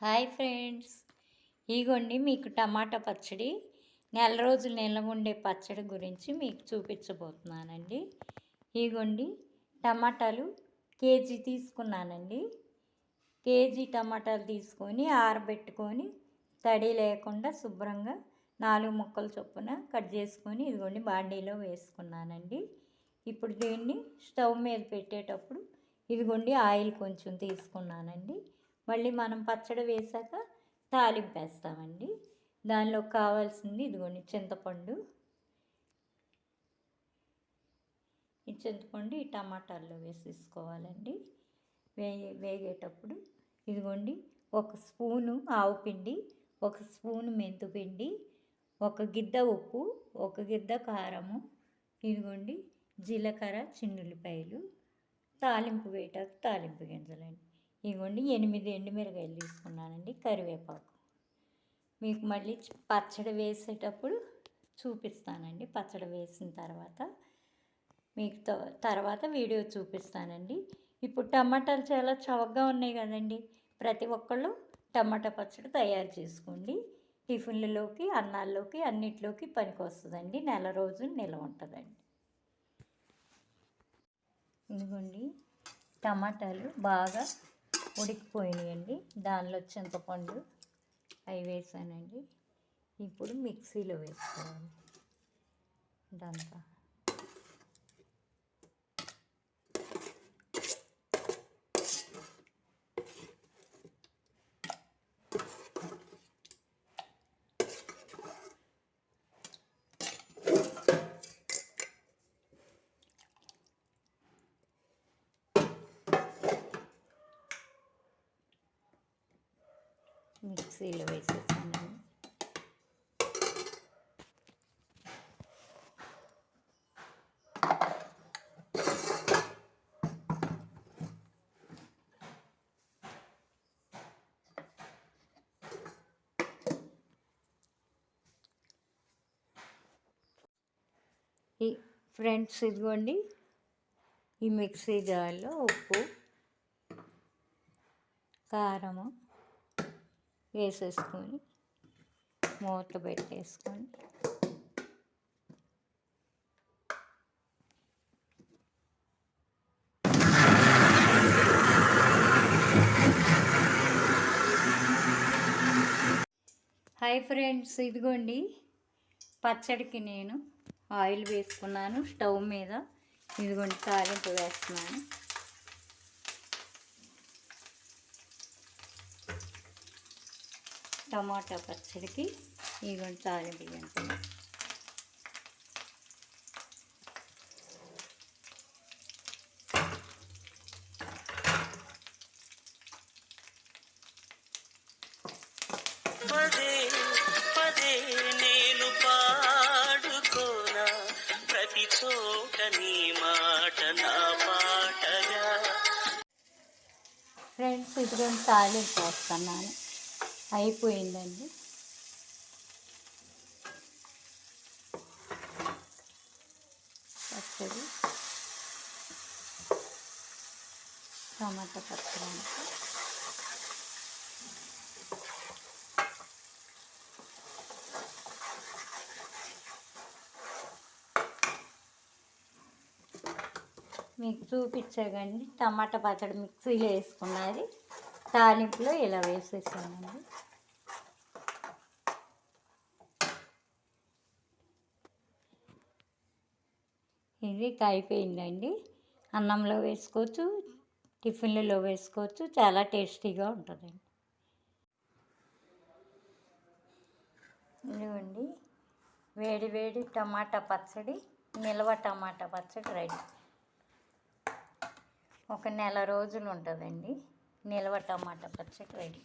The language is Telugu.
హాయ్ ఫ్రెండ్స్, ఇగోండి మీకు టమాటా పచ్చడి నెల రోజులు నిల్వ ఉండే పచ్చడి గురించి మీకు చూపించబోతున్నానండి. ఇగోండి టమాటాలు కేజీ తీసుకున్నానండి. కేజీ టమాటాలు తీసుకొని ఆరబెట్టుకొని తడి లేకుండా శుభ్రంగా 4 ముక్కలు చొప్పున కట్ చేసుకొని ఇదిగోండి బాండీలో వేసుకున్నానండి. ఇప్పుడు దీన్ని స్టవ్ మీద పెట్టేటప్పుడు ఇదిగోండి ఆయిల్ కొంచెం తీసుకున్నానండి. మళ్ళీ మనం పచ్చడి వేసాక తాలింపు వేస్తామండి. దానిలో కావాల్సింది ఇదిగోండి చింతపండు. ఈ చింతపండు ఈ టమాటాల్లో వేసేసుకోవాలండి. వేగేటప్పుడు ఇదిగోండి 1 స్పూను ఆవు పిండి, 1 స్పూను మెంతుపిండి, 1 గిద్ద ఉప్పు, 1 గిద్ద కారము, ఇదిగోండి జీలకర్ర, చిన్నుల్లిపాయలు, తాలింపు వేయటానికి తాలింపు గింజలండి. ఇదిగోండి 8 ఎండుమిరగాయలు తీసుకున్నానండి, కరివేపాకు. మీకు మళ్ళీ పచ్చడి వేసేటప్పుడు చూపిస్తానండి. పచ్చడి వేసిన తర్వాత మీకు తర్వాత వీడియో చూపిస్తానండి. ఇప్పుడు టమాటాలు చాలా చవకగా ఉన్నాయి కదండి. ప్రతి ఒక్కళ్ళు టమాటా పచ్చడి తయారు చేసుకోండి. టిఫిన్లలోకి, అన్నాల్లోకి, అన్నిట్లోకి పనికి వస్తుందండి. నెల రోజులు నిల్వ ఉంటుందండి. ఇదిగోండి టమాటాలు బాగా ఉడికిపోయినాయండి. దానిలో చింతపండు అవి వేసానండి. ఇప్పుడు మిక్సీలో వేసుకోవాలి ఇదంతా. మిక్సీలో వేసేసానండి. ఫ్రెండ్స్ ఇదిగోండి ఈ మిక్సీ జార్లో ఉప్పు, కారము వేసేసుకొని మూత పెట్టేసుకొని హాయ్ ఫ్రెండ్స్, ఇదిగోండి పచ్చడికి నేను ఆయిల్ వేసుకున్నాను స్టవ్ మీద. ఇదిగోండి తాలింపు వేస్తున్నాను. టమాటా పచ్చడికి ఇదిగోండి తాలింపు వేస్తున్నాను. ఫ్రెండ్స్ ఇదిగోండి తాలింపు వేస్తున్నాను. అయిపోయిందండి. పచ్చడి టమాటా పచ్చడి మీకు చూపించాకండి. టమాటా పచ్చడి మిక్సీలో వేసుకున్నది తాలింపులో ఇలా వేసేసానండి. ఇది అయిపోయిందండి. అన్నంలో వేసుకోవచ్చు, టిఫిన్లలో వేసుకోవచ్చు. చాలా టేస్టీగా ఉంటుందండి. ఇదిగోండి వేడి వేడి టమాటా పచ్చడి, నిల్వ టమాటా పచ్చడి రెడీ. ఒక నెల రోజులు ఉంటుందండి నిల్వ టమాటా పచ్చడి రెడీ.